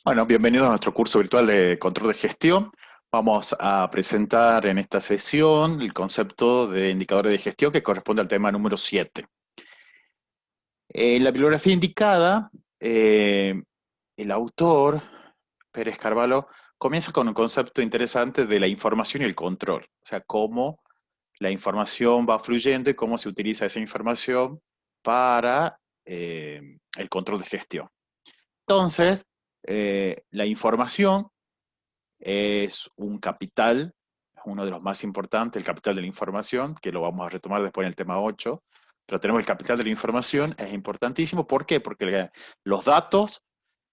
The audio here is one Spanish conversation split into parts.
Bueno, bienvenidos a nuestro curso virtual de control de gestión. Vamos a presentar en esta sesión el concepto de indicadores de gestión que corresponde al tema número 7. En la bibliografía indicada, el autor, Pérez Carvalho, comienza con un concepto interesante de la información y el control. O sea, cómo la información va fluyendo y cómo se utiliza esa información para el control de gestión. Entonces, la información es un capital, es uno de los más importantes, el capital de la información, que lo vamos a retomar después en el tema 8, pero tenemos el capital de la información, es importantísimo. ¿Por qué? Porque los datos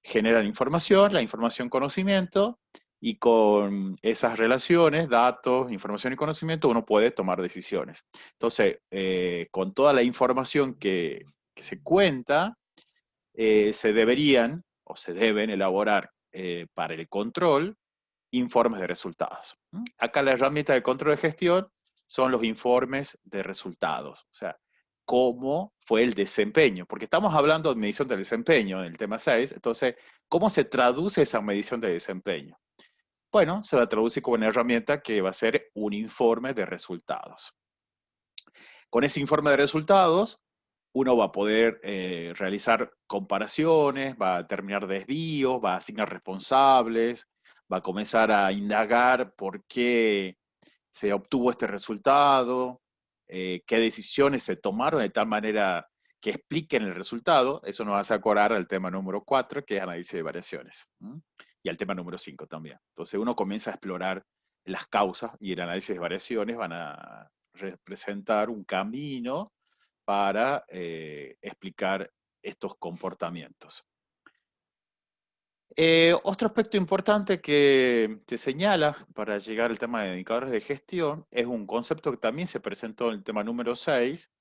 generan información, la información conocimiento, y con esas relaciones, datos, información y conocimiento, uno puede tomar decisiones. Entonces, con toda la información que se cuenta, se deberían o se deben elaborar para el control informes de resultados. Acá la herramienta de control de gestión son los informes de resultados, o sea, cómo fue el desempeño, porque estamos hablando de medición del desempeño en el tema 6, entonces, ¿cómo se traduce esa medición de desempeño? Bueno, se va a traducir con una herramienta que va a ser un informe de resultados. Con ese informe de resultados, uno va a poder realizar comparaciones, va a determinar desvíos, va a asignar responsables, va a comenzar a indagar por qué se obtuvo este resultado, qué decisiones se tomaron de tal manera que expliquen el resultado. Eso nos hace acordar al tema número 4, que es análisis de variaciones, y al tema número 5 también. Entonces uno comienza a explorar las causas y el análisis de variaciones van a representar un camino para explicar estos comportamientos. Otro aspecto importante que te señala para llegar al tema de indicadores de gestión es un concepto que también se presentó en el tema número 6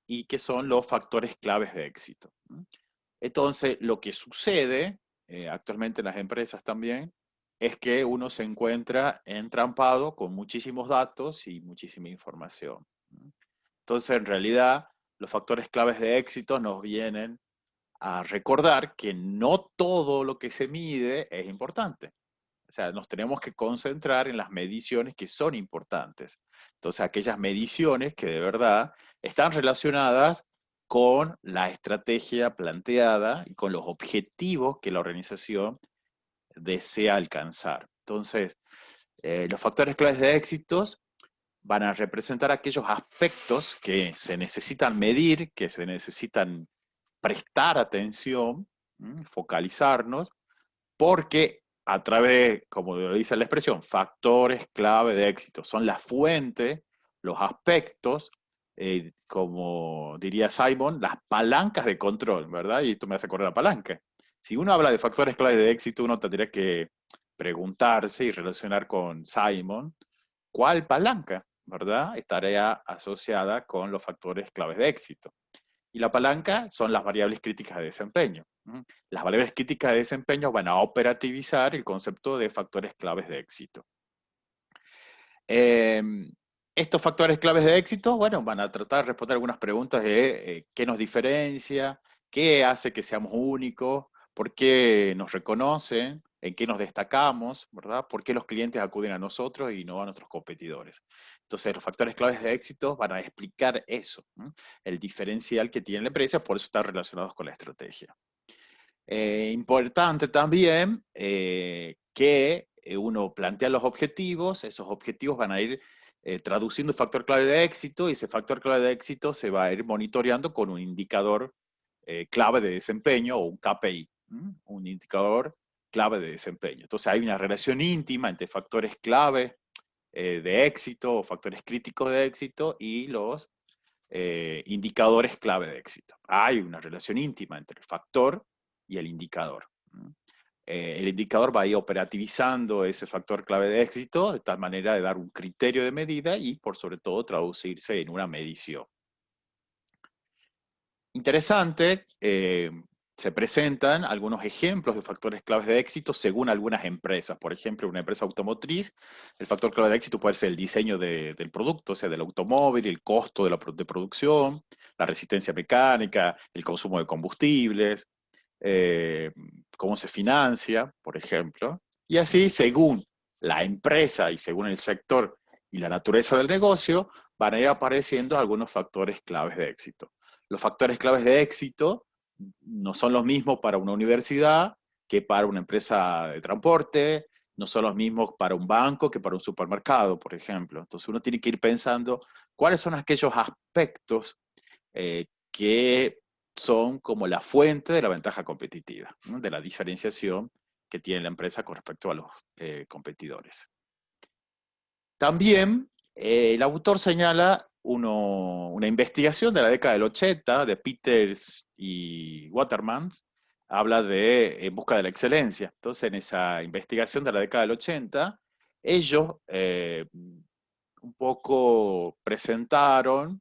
y que son los factores claves de éxito. Entonces, lo que sucede actualmente en las empresas también es que uno se encuentra entrampado con muchísimos datos y muchísima información. Entonces, en realidad, los factores claves de éxito nos vienen a recordar que no todo lo que se mide es importante. O sea, nos tenemos que concentrar en las mediciones que son importantes. Entonces, aquellas mediciones que de verdad están relacionadas con la estrategia planteada y con los objetivos que la organización desea alcanzar. Entonces, los factores claves de éxitos van a representar aquellos aspectos que se necesitan medir, que se necesitan prestar atención, focalizarnos, porque a través, como lo dice la expresión, factores clave de éxito, son las fuentes, los aspectos, como diría Simon, las palancas de control, ¿verdad? Y esto me hace acordar la palanca. Si uno habla de factores clave de éxito, uno tendría que preguntarse y relacionar con Simon, ¿cuál palanca, verdad? Estaría asociada con los factores claves de éxito. Y la palanca son las variables críticas de desempeño. Las variables críticas de desempeño van a operativizar el concepto de factores claves de éxito. Eh, Estos factores claves de éxito, bueno, van a tratar de responder algunas preguntas de qué nos diferencia, qué hace que seamos únicos, por qué nos reconocen, en qué nos destacamos, ¿verdad? ¿Por qué los clientes acuden a nosotros y no a nuestros competidores? Entonces, los factores claves de éxito van a explicar eso, el diferencial que tiene la empresa, por eso están relacionados con la estrategia. Importante también que uno plantea los objetivos, esos objetivos van a ir traduciendo el factor clave de éxito y ese factor clave de éxito se va a ir monitoreando con un indicador clave de desempeño o un KPI, un indicador clave de desempeño. Entonces hay una relación íntima entre factores clave de éxito o factores críticos de éxito y los indicadores clave de éxito. Hay una relación íntima entre el factor y el indicador. El indicador va a ir operativizando ese factor clave de éxito de tal manera de dar un criterio de medida y por sobre todo traducirse en una medición. Interesante, se presentan algunos ejemplos de factores claves de éxito según algunas empresas. Por ejemplo, una empresa automotriz, el factor clave de éxito puede ser el diseño del producto, o sea, del automóvil, el costo de producción, la resistencia mecánica, el consumo de combustibles. cómo se financia, por ejemplo, y así según la empresa y según el sector y la naturaleza del negocio, van a ir apareciendo algunos factores claves de éxito. Los factores claves de éxito no son los mismos para una universidad que para una empresa de transporte, no son los mismos para un banco que para un supermercado, por ejemplo. Entonces uno tiene que ir pensando cuáles son aquellos aspectos que son como la fuente de la ventaja competitiva, ¿no? De la diferenciación que tiene la empresa con respecto a los competidores. También el autor señala una investigación de la década del 80 de Peters y Waterman, habla de En busca de la excelencia. Entonces, en esa investigación de la década del 80, ellos un poco presentaron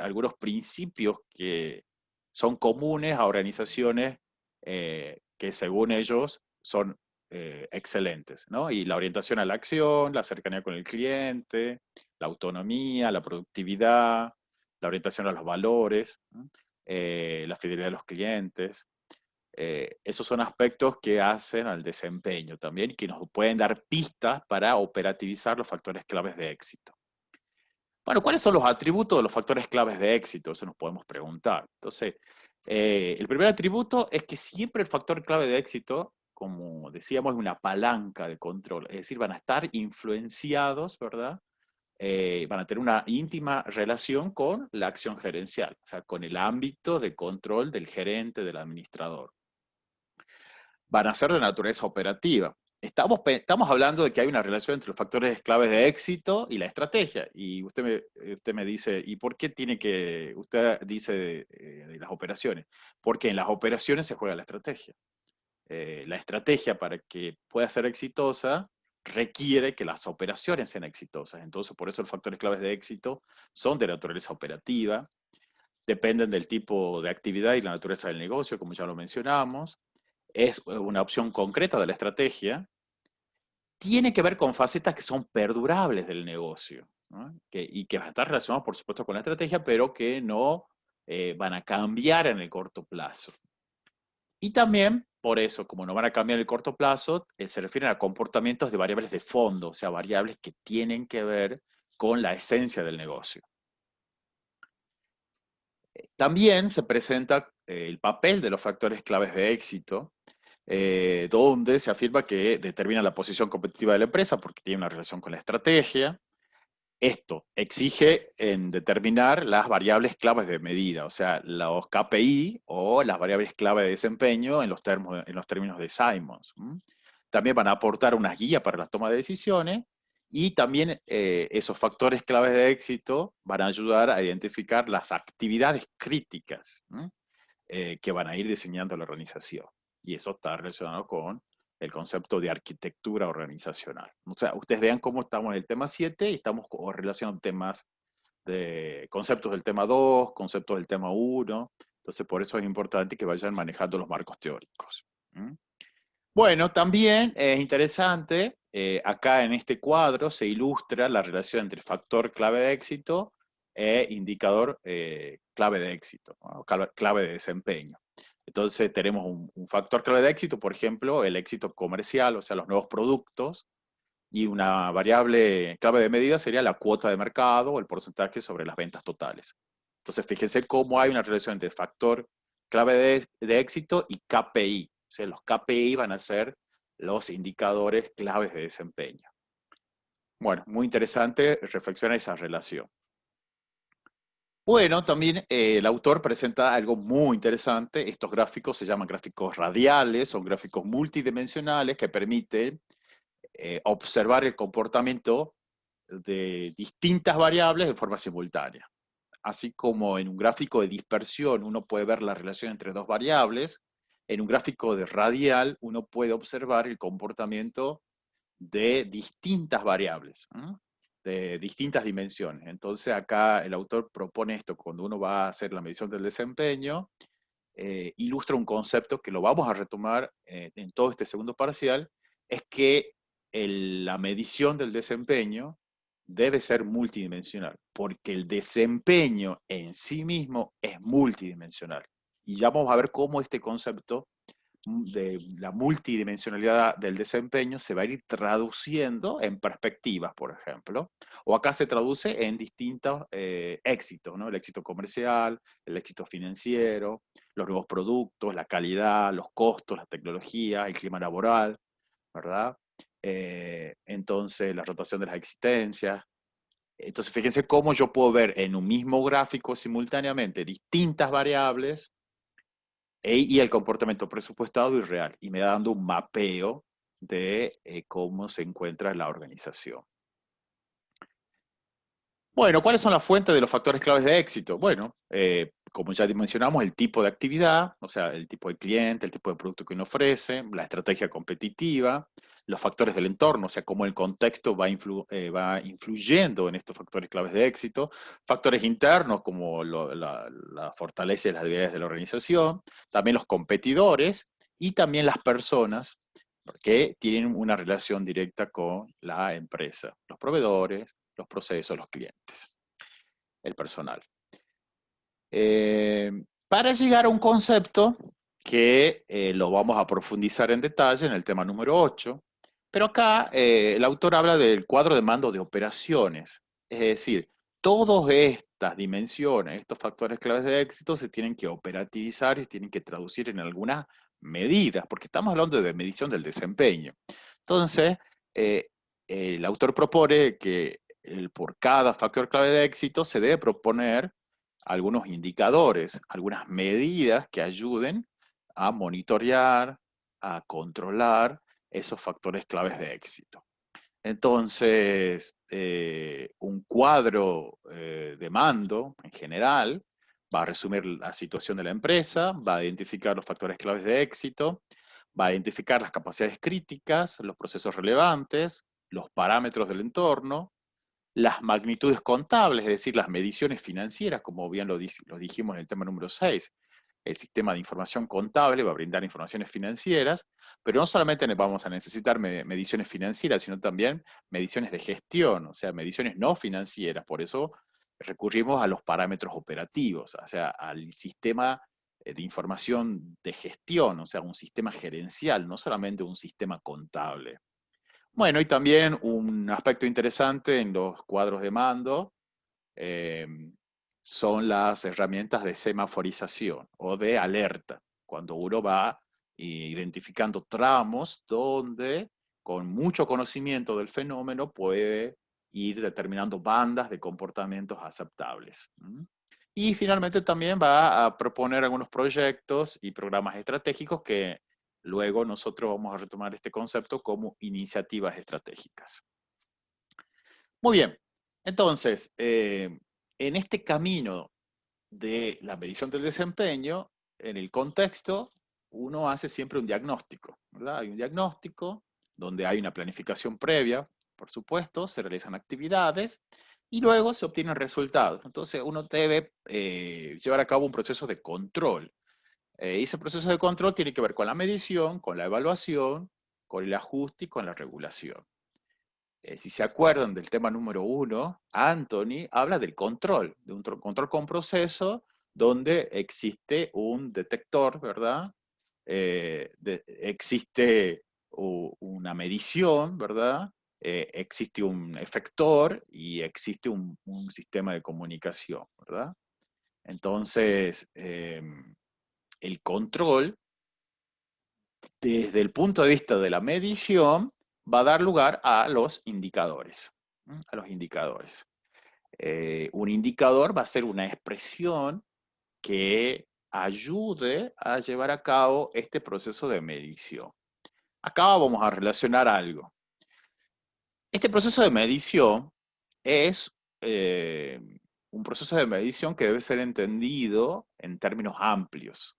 algunos principios que son comunes a organizaciones que según ellos son excelentes, ¿no? Y la orientación a la acción, la cercanía con el cliente, la autonomía, la productividad, la orientación a los valores, ¿no? La fidelidad de los clientes. Esos son aspectos que hacen al desempeño también y que nos pueden dar pistas para operativizar los factores claves de éxito. Bueno, ¿cuáles son los atributos de los factores claves de éxito? Eso nos podemos preguntar. Entonces, el primer atributo es que siempre el factor clave de éxito, como decíamos, es una palanca de control. Es decir, van a estar influenciados, ¿verdad? Van a tener una íntima relación con la acción gerencial, o sea, con el ámbito de control del gerente, del administrador. Van a ser de naturaleza operativa. Estamos hablando de que hay una relación entre los factores claves de éxito y la estrategia. Y usted me dice, ¿y por qué tiene que, usted dice de las operaciones? Porque en las operaciones se juega la estrategia. La estrategia para que pueda ser exitosa requiere que las operaciones sean exitosas. Entonces, por eso los factores claves de éxito son de naturaleza operativa, dependen del tipo de actividad y la naturaleza del negocio, como ya lo mencionamos. Es una opción concreta de la estrategia, tiene que ver con facetas que son perdurables del negocio, ¿no? Y que van a estar relacionados, por supuesto, con la estrategia, pero que no van a cambiar en el corto plazo. Y también, por eso, como no van a cambiar en el corto plazo, se refieren a comportamientos de variables de fondo, o sea, variables que tienen que ver con la esencia del negocio. También se presenta el papel de los factores claves de éxito, donde se afirma que determina la posición competitiva de la empresa porque tiene una relación con la estrategia. Esto exige en determinar las variables claves de medida, o sea, los KPI o las variables clave de desempeño en los términos de Simons. También van a aportar unas guías para la toma de decisiones y también esos factores claves de éxito van a ayudar a identificar las actividades críticas que van a ir diseñando la organización. Y eso está relacionado con el concepto de arquitectura organizacional. O sea, ustedes vean cómo estamos en el tema 7 y estamos relacionando temas de conceptos del tema 2, conceptos del tema 1. Entonces, por eso es importante que vayan manejando los marcos teóricos. Bueno, también es interesante, acá en este cuadro se ilustra la relación entre factor clave de éxito e indicador clave de éxito, ¿no? Clave de desempeño. Entonces tenemos un factor clave de éxito, por ejemplo, el éxito comercial, o sea, los nuevos productos, y una variable clave de medida sería la cuota de mercado o el porcentaje sobre las ventas totales. Entonces, fíjense cómo hay una relación entre factor clave de éxito y KPI. O sea, los KPI van a ser los indicadores claves de desempeño. Bueno, muy interesante reflexionar esa relación. Bueno, también el autor presenta algo muy interesante. Estos gráficos se llaman gráficos radiales, son gráficos multidimensionales que permiten observar el comportamiento de distintas variables de forma simultánea. Así como en un gráfico de dispersión uno puede ver la relación entre dos variables, en un gráfico de radial uno puede observar el comportamiento de distintas variables, de distintas dimensiones. Entonces acá el autor propone esto, cuando uno va a hacer la medición del desempeño, ilustra un concepto que lo vamos a retomar en todo este segundo parcial, es que la medición del desempeño debe ser multidimensional, porque el desempeño en sí mismo es multidimensional. Y ya vamos a ver cómo este concepto de la multidimensionalidad del desempeño se va a ir traduciendo en perspectivas, por ejemplo. O acá se traduce en distintos éxitos, ¿no? El éxito comercial, el éxito financiero, los nuevos productos, la calidad, los costos, la tecnología, el clima laboral, ¿verdad? Entonces, la rotación de las existencias. Entonces, fíjense cómo yo puedo ver en un mismo gráfico simultáneamente distintas variables y el comportamiento presupuestado y real. Y me da dando un mapeo de cómo se encuentra la organización. Bueno, ¿cuáles son las fuentes de los factores claves de éxito? Bueno, como ya mencionamos, el tipo de actividad, o sea, el tipo de cliente, el tipo de producto que uno ofrece, la estrategia competitiva, los factores del entorno, o sea, cómo el contexto va influyendo en estos factores claves de éxito, factores internos como la fortaleza y las debilidades de la organización, también los competidores y también las personas que tienen una relación directa con la empresa, los proveedores, los procesos, los clientes, el personal. Para llegar a un concepto que lo vamos a profundizar en detalle en el tema número 8, pero acá el autor habla del cuadro de mando de operaciones, es decir, todas estas dimensiones, estos factores claves de éxito se tienen que operativizar y se tienen que traducir en algunas medidas, porque estamos hablando de medición del desempeño. Entonces, eh, el autor propone que por cada factor clave de éxito se debe proponer algunos indicadores, algunas medidas que ayuden a monitorear, a controlar esos factores claves de éxito. Entonces, un cuadro de mando en general va a resumir la situación de la empresa, va a identificar los factores claves de éxito, va a identificar las capacidades críticas, los procesos relevantes, los parámetros del entorno, las magnitudes contables, es decir, las mediciones financieras, como bien lo dijimos en el tema número 6. El sistema de información contable va a brindar informaciones financieras, pero no solamente vamos a necesitar mediciones financieras, sino también mediciones de gestión, o sea, mediciones no financieras. Por eso recurrimos a los parámetros operativos, o sea, al sistema de información de gestión, o sea, un sistema gerencial, no solamente un sistema contable. Bueno, y también un aspecto interesante en los cuadros de mando eh, son las herramientas de semaforización o de alerta, cuando uno va identificando tramos donde con mucho conocimiento del fenómeno puede ir determinando bandas de comportamientos aceptables. Y finalmente también va a proponer algunos proyectos y programas estratégicos que luego nosotros vamos a retomar este concepto como iniciativas estratégicas. Muy bien, entonces, en este camino de la medición del desempeño, en el contexto, uno hace siempre un diagnóstico, ¿verdad? Hay un diagnóstico donde hay una planificación previa, por supuesto, se realizan actividades y luego se obtienen resultados. Entonces, uno debe llevar a cabo un proceso de control. Y ese proceso de control tiene que ver con la medición, con la evaluación, con el ajuste y con la regulación. Si se acuerdan del tema número 1, Anthony habla del control, de un control con proceso donde existe un detector, ¿verdad? Existe una medición, ¿verdad? Existe un efector y existe un sistema de comunicación, ¿verdad? Entonces, el control, desde el punto de vista de la medición, va a dar lugar a los indicadores. A los indicadores. Un indicador va a ser una expresión que ayude a llevar a cabo este proceso de medición. Acá vamos a relacionar algo. Este proceso de medición es un proceso de medición que debe ser entendido en términos amplios.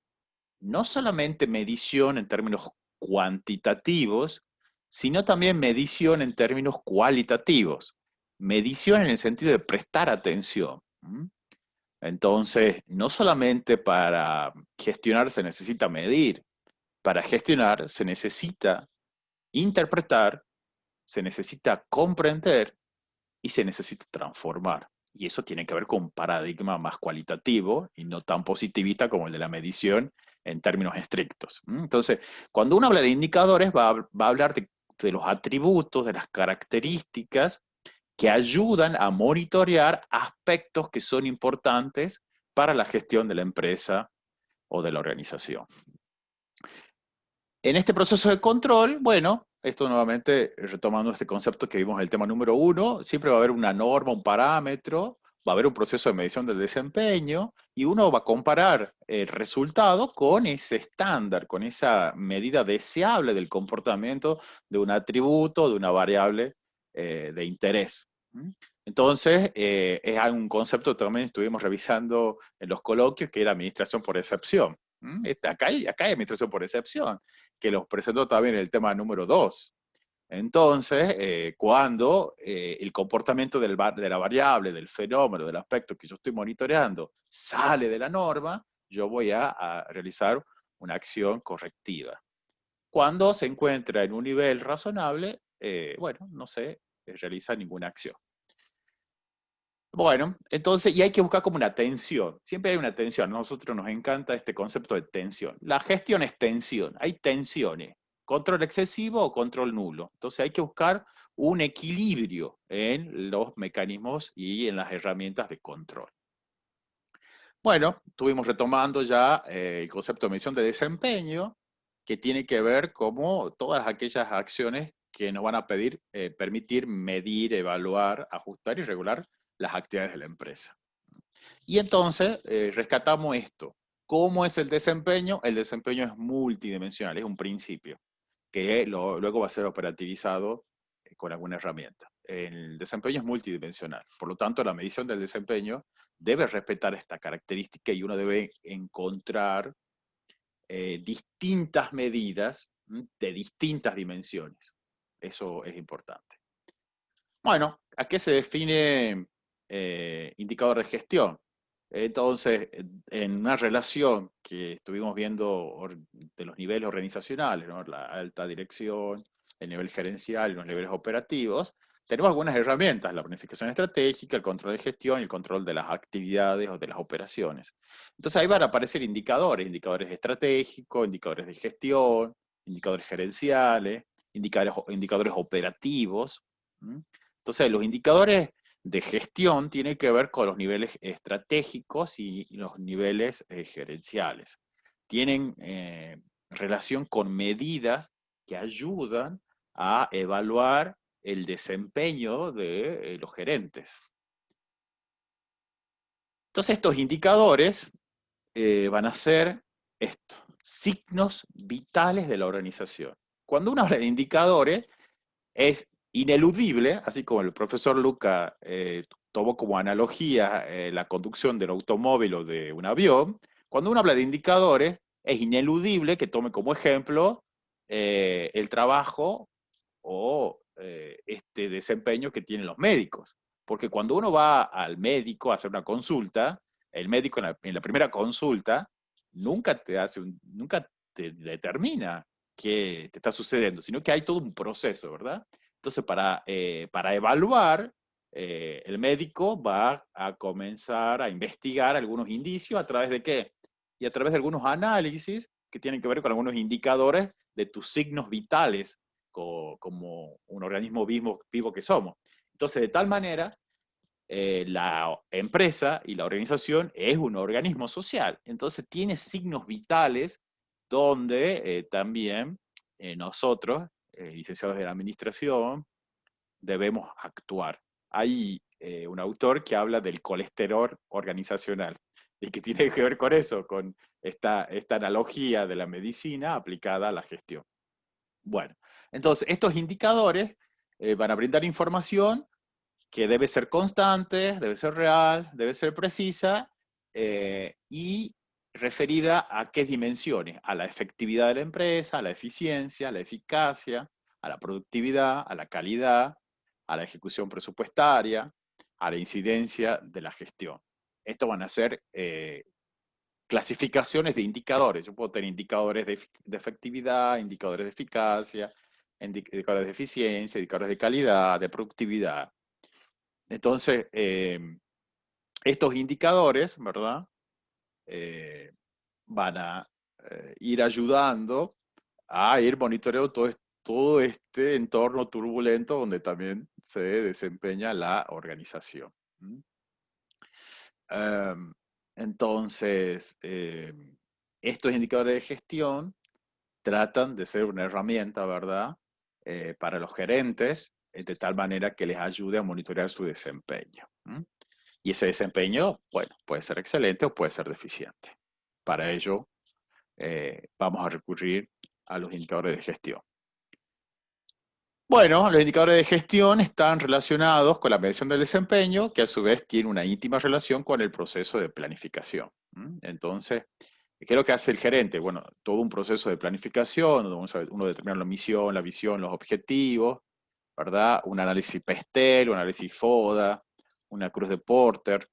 No solamente medición en términos cuantitativos, sino también medición en términos cualitativos. Medición en el sentido de prestar atención. Entonces, no solamente para gestionar se necesita medir, para gestionar se necesita interpretar, se necesita comprender y se necesita transformar. Y eso tiene que ver con un paradigma más cualitativo y no tan positivista como el de la medición, en términos estrictos. Entonces, cuando uno habla de indicadores, va a hablar de los atributos, de las características que ayudan a monitorear aspectos que son importantes para la gestión de la empresa o de la organización. En este proceso de control, bueno, esto nuevamente retomando este concepto que vimos en el tema número 1, siempre va a haber una norma, un parámetro, va a haber un proceso de medición del desempeño y uno va a comparar el resultado con ese estándar, con esa medida deseable del comportamiento de un atributo, de una variable de interés. Entonces, es un concepto que también estuvimos revisando en los coloquios, que era administración por excepción. Acá hay administración por excepción, que los presentó también en el tema número 2. Entonces, cuando el comportamiento de la variable, del fenómeno, del aspecto que yo estoy monitoreando sale de la norma, yo voy a realizar una acción correctiva. Cuando se encuentra en un nivel razonable, bueno, no se realiza ninguna acción. Bueno, entonces, y hay que buscar como una tensión. Siempre hay una tensión. A nosotros nos encanta este concepto de tensión. La gestión es tensión. Hay tensiones. Control excesivo o control nulo. Entonces hay que buscar un equilibrio en los mecanismos y en las herramientas de control. Bueno, estuvimos retomando ya el concepto de medición de desempeño, que tiene que ver como todas aquellas acciones que nos van a permitir medir, evaluar, ajustar y regular las actividades de la empresa. Y entonces rescatamos esto. ¿Cómo es el desempeño? El desempeño es multidimensional, es un principio, que luego va a ser operativizado con alguna herramienta. El desempeño es multidimensional, por lo tanto la medición del desempeño debe respetar esta característica y uno debe encontrar distintas medidas de distintas dimensiones. Eso es importante. Bueno, ¿a qué se define indicador de gestión? Entonces, en una relación que estuvimos viendo de los niveles organizacionales, ¿no? La alta dirección, el nivel gerencial y los niveles operativos, tenemos algunas herramientas, la planificación estratégica, el control de gestión y el control de las actividades o de las operaciones. Entonces ahí van a aparecer indicadores, indicadores estratégicos, indicadores de gestión, indicadores gerenciales, indicadores operativos. Entonces los indicadores de gestión tiene que ver con los niveles estratégicos y los niveles gerenciales. Tienen relación con medidas que ayudan a evaluar el desempeño de los gerentes. Entonces estos indicadores van a ser esto, signos vitales de la organización. Cuando uno habla de indicadores, es ineludible, así como el profesor Luca tomó como analogía la conducción del automóvil o de un avión, cuando uno habla de indicadores, es ineludible que tome como ejemplo el trabajo o este desempeño que tienen los médicos. Porque cuando uno va al médico a hacer una consulta, el médico en la primera consulta nunca te determina qué te está sucediendo, sino que hay todo un proceso, ¿verdad? Entonces, para evaluar, el médico va a comenzar a investigar algunos indicios a través de qué? Y a través de algunos análisis que tienen que ver con algunos indicadores de tus signos vitales como un organismo vivo que somos. Entonces, de tal manera, la empresa y la organización es un organismo social. Entonces, tiene signos vitales donde también nosotros, licenciados de la administración, debemos actuar. Hay un autor que habla del colesterol organizacional y que tiene que ver con eso, con esta analogía de la medicina aplicada a la gestión. Bueno, entonces estos indicadores van a brindar información que debe ser constante, debe ser real, debe ser precisa y referida a qué dimensiones, a la efectividad de la empresa, a la eficiencia, a la eficacia, a la productividad, a la calidad, a la ejecución presupuestaria, a la incidencia de la gestión. Estos van a ser clasificaciones de indicadores. Yo puedo tener indicadores de efectividad, indicadores de eficacia, indicadores de eficiencia, indicadores de calidad, de productividad. Entonces, estos indicadores, ¿verdad? Van a ir ayudando a ir monitoreando todo este entorno turbulento donde también se desempeña la organización. ¿Mm? Em, entonces, estos indicadores de gestión tratan de ser una herramienta, ¿verdad? Para los gerentes, de tal manera que les ayude a monitorear su desempeño. ¿Mm? Y ese desempeño, bueno, puede ser excelente o puede ser deficiente. Para ello, vamos a recurrir a los indicadores de gestión. Bueno, los indicadores de gestión están relacionados con la medición del desempeño, que a su vez tiene una íntima relación con el proceso de planificación. ¿Mm? Entonces, ¿qué es lo que hace el gerente? Bueno, todo un proceso de planificación, donde uno determina la misión, la visión, los objetivos, ¿verdad? Un análisis PESTEL, un análisis FODA, una cruz de Porter,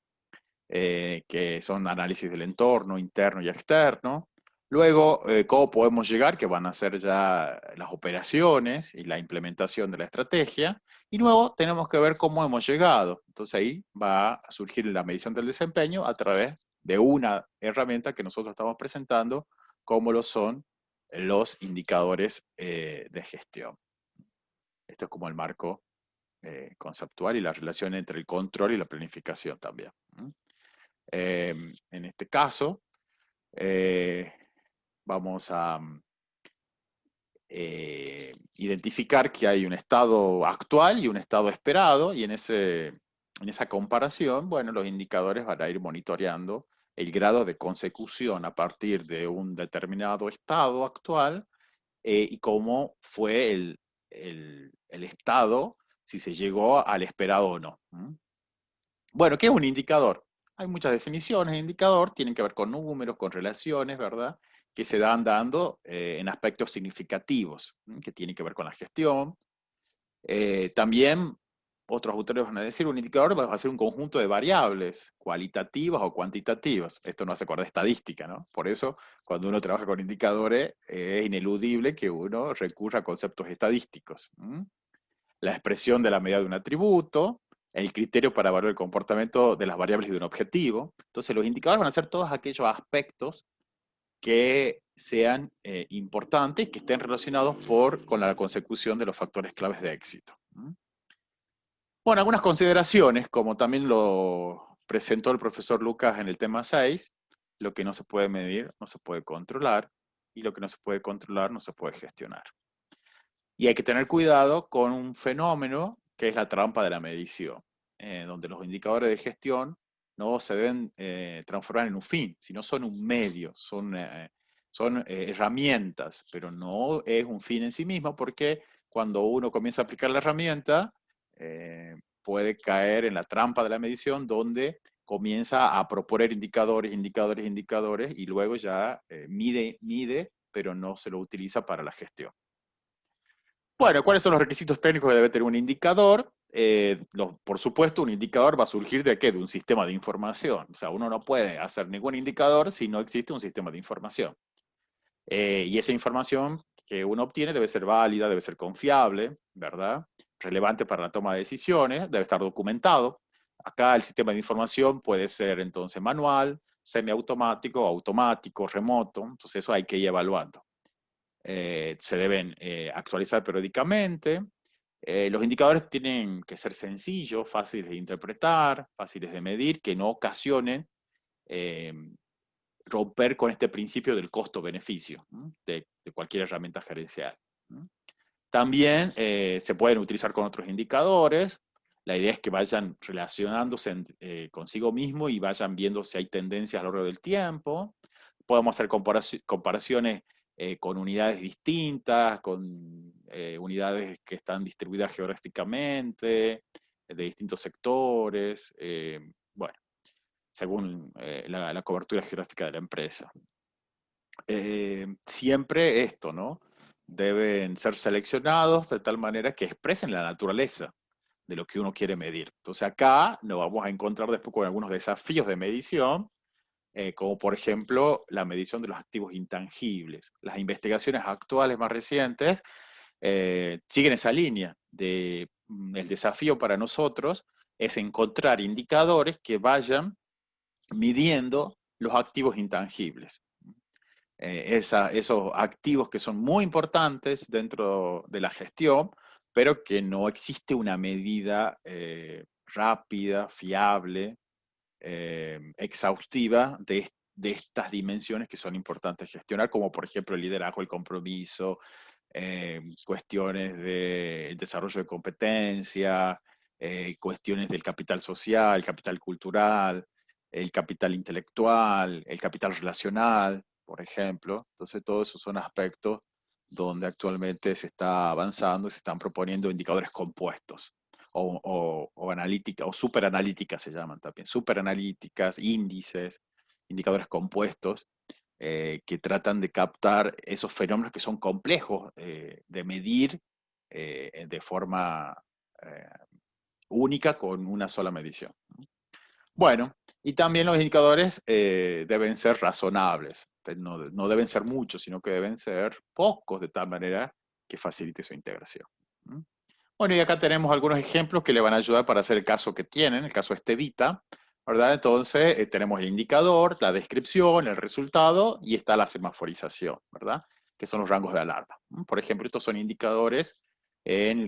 que son análisis del entorno interno y externo. Luego, cómo podemos llegar, que van a ser ya las operaciones y la implementación de la estrategia. Y luego tenemos que ver cómo hemos llegado. Entonces ahí va a surgir la medición del desempeño a través de una herramienta que nosotros estamos presentando, como lo son los indicadores de gestión. Esto es como el marco conceptual y la relación entre el control y la planificación también. En este caso, eh, vamos a identificar que hay un estado actual y un estado esperado, y en esa comparación, bueno, los indicadores van a ir monitoreando el grado de consecución a partir de un determinado estado actual y cómo fue el estado, si se llegó al esperado o no. Bueno, ¿qué es un indicador? Hay muchas definiciones de indicador, tienen que ver con números, con relaciones, ¿verdad? Que se dan dando en aspectos significativos, que tienen que ver con la gestión. También otros autores van a decir un indicador va a ser un conjunto de variables cualitativas o cuantitativas. Esto no hace acordar de estadística, ¿no? Por eso, cuando uno trabaja con indicadores, es ineludible que uno recurra a conceptos estadísticos. La expresión de la medida de un atributo, el criterio para evaluar el comportamiento de las variables de un objetivo. Entonces, los indicadores van a ser todos aquellos aspectos que sean importantes y que estén relacionados con la consecución de los factores claves de éxito. Bueno, algunas consideraciones, como también lo presentó el profesor Lucas en el tema 6, lo que no se puede medir no se puede controlar, y lo que no se puede controlar no se puede gestionar. Y hay que tener cuidado con un fenómeno que es la trampa de la medición, donde los indicadores de gestión no se deben transformar en un fin, sino son un medio, son herramientas, pero no es un fin en sí mismo, porque cuando uno comienza a aplicar la herramienta, puede caer en la trampa de la medición, donde comienza a proponer indicadores, indicadores, indicadores, y luego ya mide, pero no se lo utiliza para la gestión. Bueno, ¿cuáles son los requisitos técnicos que debe tener un indicador? Por supuesto, un indicador va a surgir de ¿qué? De un sistema de información. O sea, uno no puede hacer ningún indicador si no existe un sistema de información. Y esa información que uno obtiene debe ser válida, debe ser confiable, ¿verdad? Relevante para la toma de decisiones, debe estar documentado. Acá el sistema de información puede ser entonces manual, semiautomático, automático, remoto. Entonces eso hay que ir evaluando. Se deben actualizar periódicamente. Los indicadores tienen que ser sencillos, fáciles de interpretar, fáciles de medir, que no ocasionen eh, romper con este principio del costo-beneficio de cualquier herramienta gerencial. También se pueden utilizar con otros indicadores. La idea es que vayan relacionándose consigo mismo y vayan viendo si hay tendencias a lo largo del tiempo. Podemos hacer comparaciones con unidades distintas, con unidades que están distribuidas geográficamente, de distintos sectores, bueno, según la cobertura geográfica de la empresa. Siempre esto, ¿no? Deben ser seleccionados de tal manera que expresen la naturaleza de lo que uno quiere medir. Entonces acá nos vamos a encontrar después con algunos desafíos de medición, como por ejemplo la medición de los activos intangibles. Las investigaciones actuales más recientes siguen esa línea de el desafío para nosotros es encontrar indicadores que vayan midiendo los activos intangibles. esos activos que son muy importantes dentro de la gestión, pero que no existe una medida rápida, fiable, exhaustiva de estas dimensiones que son importantes gestionar, como por ejemplo el liderazgo, el compromiso, cuestiones del desarrollo de competencia, cuestiones del capital social, el capital cultural, el capital intelectual, el capital relacional, por ejemplo. Entonces, todos esos son aspectos donde actualmente se está avanzando y se están proponiendo indicadores compuestos o analítica, o superanalíticas se llaman también, superanalíticas, índices, indicadores compuestos, que tratan de captar esos fenómenos que son complejos de medir de forma eh, única con una sola medición. Bueno, y también los indicadores deben ser razonables, no deben ser muchos, sino que deben ser pocos de tal manera que facilite su integración. Bueno, y acá tenemos algunos ejemplos que le van a ayudar para hacer el caso que tienen, el caso Estevita, ¿verdad? Entonces, tenemos el indicador, la descripción, el resultado y está la semaforización, ¿verdad? Que son los rangos de alarma. Por ejemplo, estos son indicadores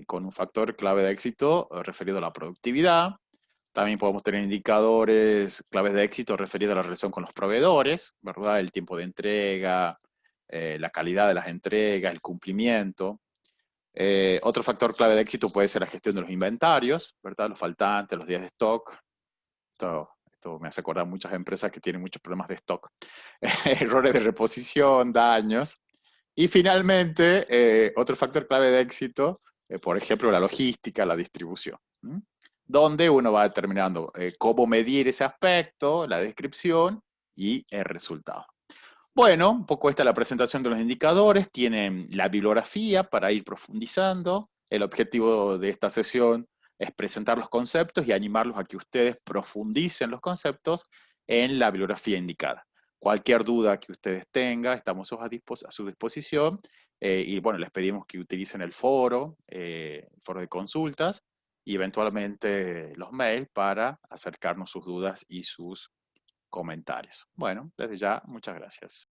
con un factor clave de éxito referido a la productividad. También podemos tener indicadores claves de éxito referidos a la relación con los proveedores, ¿verdad? El tiempo de entrega, la calidad de las entregas, el cumplimiento. Otro factor clave de éxito puede ser la gestión de los inventarios, ¿verdad? Los faltantes, los días de stock. Esto me hace acordar muchas empresas que tienen muchos problemas de stock. Errores de reposición, daños. Y finalmente, otro factor clave de éxito, por ejemplo, la logística, la distribución. Donde uno va determinando cómo medir ese aspecto, la descripción y el resultado. Bueno, un poco esta es la presentación de los indicadores, tienen la bibliografía para ir profundizando. El objetivo de esta sesión es presentar los conceptos y animarlos a que ustedes profundicen los conceptos en la bibliografía indicada. Cualquier duda que ustedes tengan, estamos a su disposición. Y bueno, les pedimos que utilicen el foro de consultas y eventualmente los mails para acercarnos sus dudas y sus comentarios. Bueno, desde ya, muchas gracias.